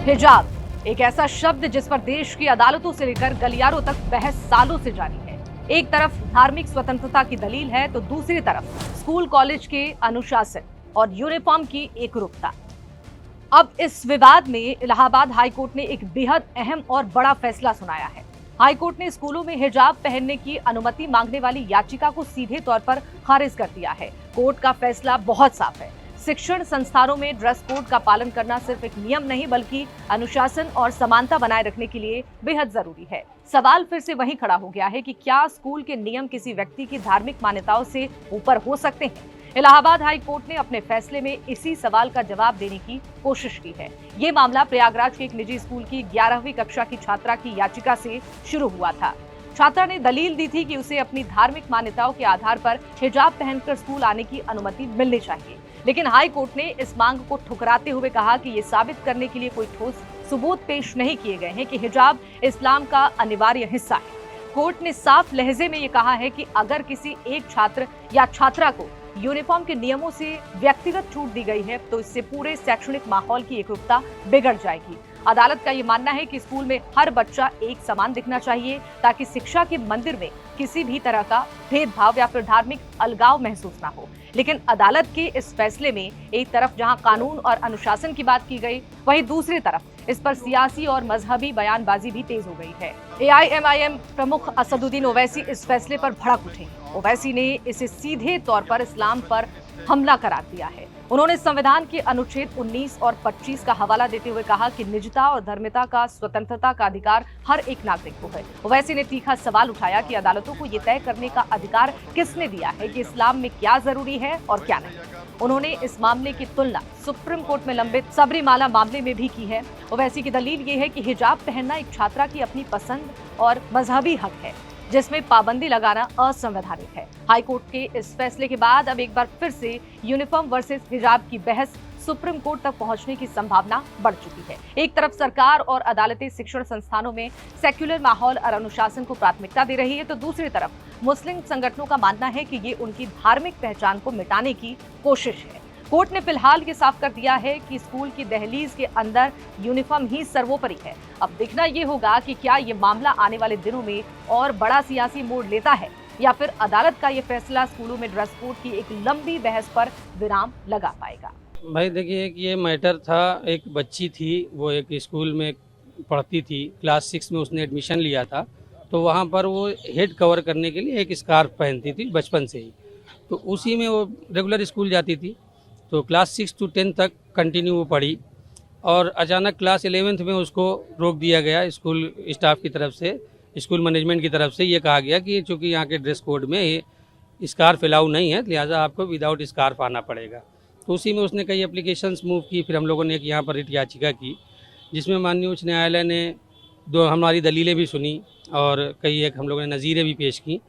हिजाब एक ऐसा शब्द जिस पर देश की अदालतों से लेकर गलियारों तक बहस सालों से जारी है। एक तरफ धार्मिक स्वतंत्रता की दलील है तो दूसरी तरफ स्कूल कॉलेज के अनुशासन और यूनिफॉर्म की एकरूपता। अब इस विवाद में इलाहाबाद हाईकोर्ट ने एक बेहद अहम और बड़ा फैसला सुनाया है। हाईकोर्ट ने स्कूलों में हिजाब पहनने की अनुमति मांगने वाली याचिका को सीधे तौर पर खारिज कर दिया है। कोर्ट का फैसला बहुत साफ है। शिक्षण संस्थानों में ड्रेस कोड का पालन करना सिर्फ एक नियम नहीं बल्कि अनुशासन और समानता बनाए रखने के लिए बेहद जरूरी है। सवाल फिर से वहीं खड़ा हो गया है कि क्या स्कूल के नियम किसी व्यक्ति की धार्मिक मान्यताओं से ऊपर हो सकते हैं। इलाहाबाद हाई कोर्ट ने अपने फैसले में इसी सवाल का जवाब देने की कोशिश की है। ये मामला प्रयागराज के एक निजी स्कूल की 11वीं कक्षा की छात्रा की याचिका से शुरू हुआ था। छात्रा ने दलील दी थी कि उसे अपनी धार्मिक मान्यताओं के आधार पर हिजाब पहनकर स्कूल आने की अनुमति मिलनी चाहिए, लेकिन हाई कोर्ट ने इस मांग को ठुकराते हुए कहा कि ये साबित करने के लिए कोई ठोस सबूत पेश नहीं किए गए हैं कि हिजाब इस्लाम का अनिवार्य हिस्सा है। कोर्ट ने साफ लहजे में ये कहा है कि अगर किसी एक छात्र या छात्रा को यूनिफॉर्म के नियमों से व्यक्तिगत छूट दी गई है तो इससे पूरे शैक्षणिक माहौल की एकरूपता बिगड़ जाएगी। अदालत का ये मानना है कि स्कूल में हर बच्चा एक समान दिखना चाहिए ताकि शिक्षा के मंदिर में किसी भी तरह का भेदभाव या फिर धार्मिक अलगाव महसूस ना हो। लेकिन अदालत के इस फैसले में एक तरफ जहां कानून और अनुशासन की बात की गई, वहीं दूसरी तरफ इस पर सियासी और मजहबी बयानबाजी भी तेज हो गई है। AIMIM प्रमुख असदुद्दीन ओवैसी इस फैसले पर भड़क उठे। ओवैसी ने इसे सीधे तौर पर इस्लाम पर हमला करार दिया है। उन्होंने संविधान के अनुच्छेद 19 और 25 का हवाला देते हुए कहा कि निजता और धर्मिता का स्वतंत्रता का अधिकार हर एक नागरिक को है। ओवैसी ने तीखा सवाल उठाया कि अदालतों को ये तय करने का अधिकार किसने दिया है कि इस्लाम में क्या जरूरी है और क्या नहीं। उन्होंने इस मामले की तुलना सुप्रीम कोर्ट में लंबित सबरीमाला मामले में भी की है। ओवैसी की दलील ये है कि हिजाब पहनना एक छात्रा की अपनी पसंद और मजहबी हक है, जिसमें पाबंदी लगाना असंवैधानिक है। हाईकोर्ट के इस फैसले के बाद अब एक बार फिर से यूनिफॉर्म वर्सेस हिजाब की बहस सुप्रीम कोर्ट तक पहुंचने की संभावना बढ़ चुकी है। एक तरफ सरकार और अदालतें शिक्षण संस्थानों में सेक्युलर माहौल और अनुशासन को प्राथमिकता दे रही है तो दूसरी तरफ मुस्लिम संगठनों का मानना है कि ये उनकी धार्मिक पहचान को मिटाने की कोशिश है। कोर्ट ने फिलहाल ये साफ कर दिया है कि स्कूल की दहलीज के अंदर यूनिफॉर्म ही सर्वोपरि है। अब देखना ये होगा कि क्या ये मामला आने वाले दिनों में और बड़ा सियासी मोड़ लेता है या फिर अदालत का ये फैसला स्कूलों में ड्रेस कोड की एक लंबी बहस पर विराम लगा पाएगा। भाई देखिए कि ये मैटर था, एक बच्ची थी, वो एक स्कूल में पढ़ती थी, क्लास 6 में उसने एडमिशन लिया था, तो वहाँ पर वो हेड कवर करने के लिए एक स्कार्फ पहनती थी बचपन से ही, तो उसी में वो रेगुलर स्कूल जाती थी। तो क्लास 6 to 10 तक कंटिन्यू वो पढ़ी और अचानक क्लास 11th में उसको रोक दिया गया स्कूल स्टाफ की तरफ से, स्कूल मैनेजमेंट की तरफ से। ये कहा गया कि चूँकि यहाँ के ड्रेस कोड में ये स्कार्फ अलाउ नहीं है, लिहाजा आपको विदाउट स्कार्फ आना पड़ेगा। तो उसी में उसने कई एप्लीकेशंस मूव की। फिर हम लोगों ने एक यहाँ पर रिट याचिका की जिसमें माननीय उच्च न्यायालय ने हमारी दलीलें भी सुनी और कई एक हम लोगों ने नज़ीरें भी पेश की,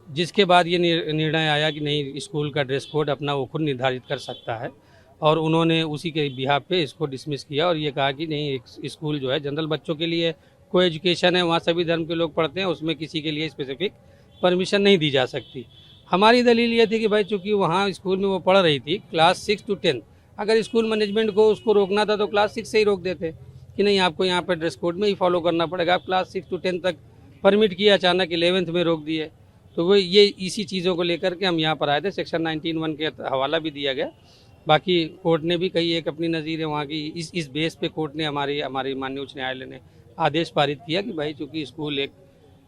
जिसके बाद ये निर्णय आया कि नहीं, स्कूल का ड्रेस कोड अपना वो खुद निर्धारित कर सकता है और उन्होंने उसी के बिहाफ पे इसको डिसमिस किया और ये कहा कि नहीं, एक स्कूल जो है जनरल बच्चों के लिए को एजुकेशन है, वहाँ सभी धर्म के लोग पढ़ते हैं, उसमें किसी के लिए स्पेसिफिक परमिशन नहीं दी जा सकती। हमारी दलील ये थी कि भाई चूँकि वहाँ स्कूल में वो पढ़ रही थी क्लास 6 to 10, अगर स्कूल मैनेजमेंट को उसको रोकना था तो क्लास 6 से ही रोक देते कि नहीं, आपको यहाँ पर ड्रेस कोड में ही फॉलो करना पड़ेगा। आप क्लास 6 to 10 तक परमिट किया, अचानक 11th में रोक दिए। तो वो ये इसी चीज़ों को लेकर के हम यहाँ पर आए थे। सेक्शन 19(1) के हवाला भी दिया गया। बाकी कोर्ट ने भी कई एक अपनी नज़ीरें वहाँ की इस बेस पे कोर्ट ने हमारी माननीय उच्च न्यायालय ने आदेश पारित किया कि भाई चूँकि स्कूल एक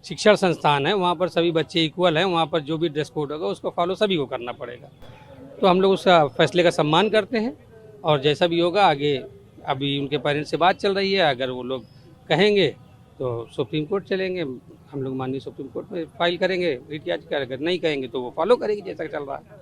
शिक्षण संस्थान है, वहाँ पर सभी बच्चे इक्वल हैं, वहाँ पर जो भी ड्रेस कोड होगा उसको फॉलो सभी को करना पड़ेगा। तो हम लोग उसका फैसले का सम्मान करते हैं और जैसा भी होगा आगे, अभी उनके पेरेंट्स से बात चल रही है, अगर वो लोग कहेंगे तो सुप्रीम कोर्ट चलेंगे, हम लोग माननीय सुप्रीम कोर्ट में फाइल करेंगे रिट याचिका। अगर नहीं कहेंगे तो वो फॉलो करेगी जैसा चल रहा है।